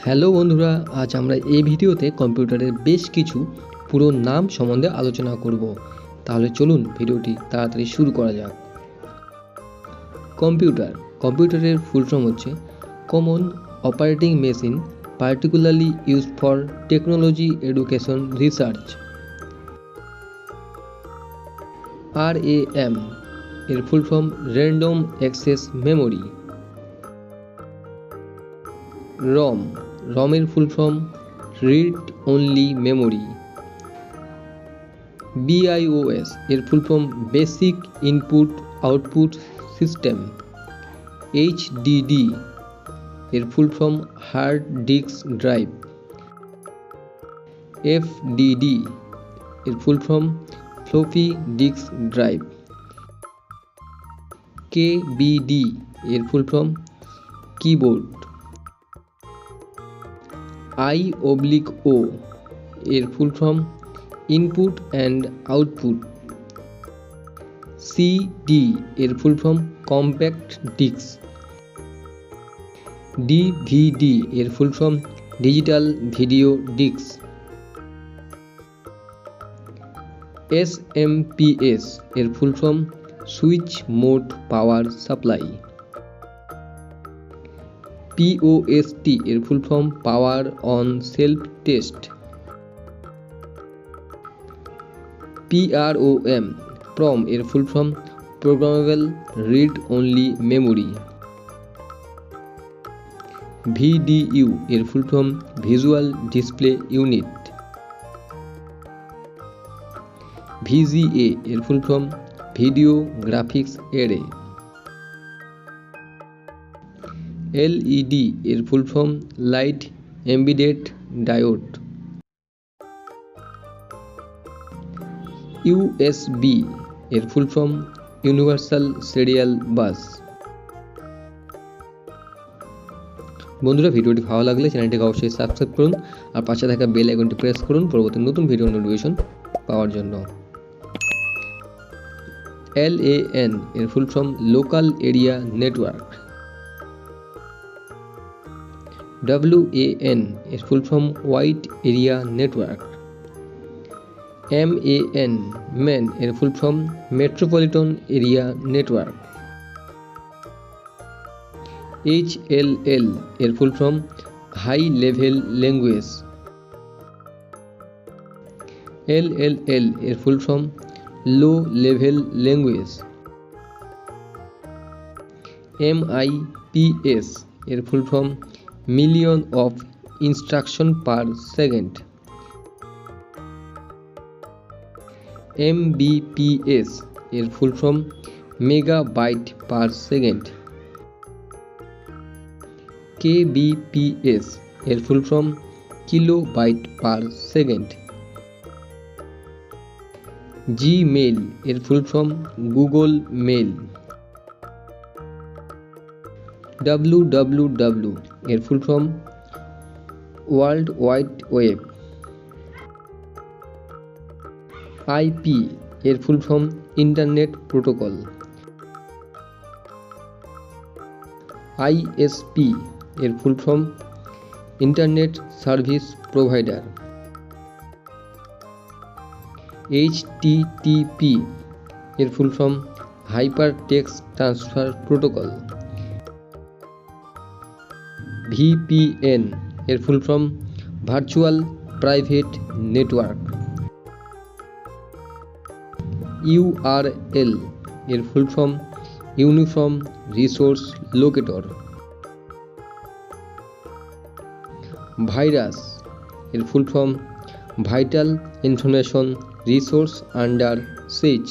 Hello বন্ধুরা, আজ আমরা এই ভিডিওতে কম্পিউটারের বেশ কিছু পুরো নাম সম্বন্ধে আলোচনা করব। তাহলে চলুন ভিডিওটি তাড়াতাড়ি শুরু করা যাক। কম্পিউটারের ফুল ফর্ম হচ্ছে common operating machine particularly used for technology education research. RAM এর full form random access memory. ROM এর full form read only memory. BIOS এর full form basic input output system. HDD এর full form hard disk drive. FDD এর full form floppy disk drive. KBD এর full form keyboard. I/O এর full form input and output. CD এর full form compact disk. DVD এর full form digital video disk. SMPS এর full form switch mode power supply. POST এর full form power on self test. PROM এর full form programmable read only memory. VDU এর full form visual display unit. VGA এর full form video graphics array. LED এর full form light embedded diode. USB এর full form universal serial bus. বন্ধুরা, ভিডিওটি ভালো লাগলে চ্যানেলটিকে অবশ্যই সাবস্ক্রাইব করুন আর পাশে থাকা বেল আইকনটি প্রেস করুন পরবর্তী নতুন ভিডিও নোটিফিকেশন পাওয়ার জন্য। LAN এর full form local area network. WAN এর full form wide area network. MAN এর full form metropolitan area network. HLL এর full form high level language. LLL এর full form low level language. MIPS এর full form million of instruction per second. MBPS এর full form megabyte per second. KBPS এর full form kilobyte per second. Gmail এর full form Google mail. WWW এর full form world wide web. IP এর full form internet protocol. ISP এর full form internet service provider. HTTP এর full form hyper text transfer protocol. VPN এর full form virtual private network. URL এর full form uniform resource locator. Virus এর full form vital information resource under সিজ।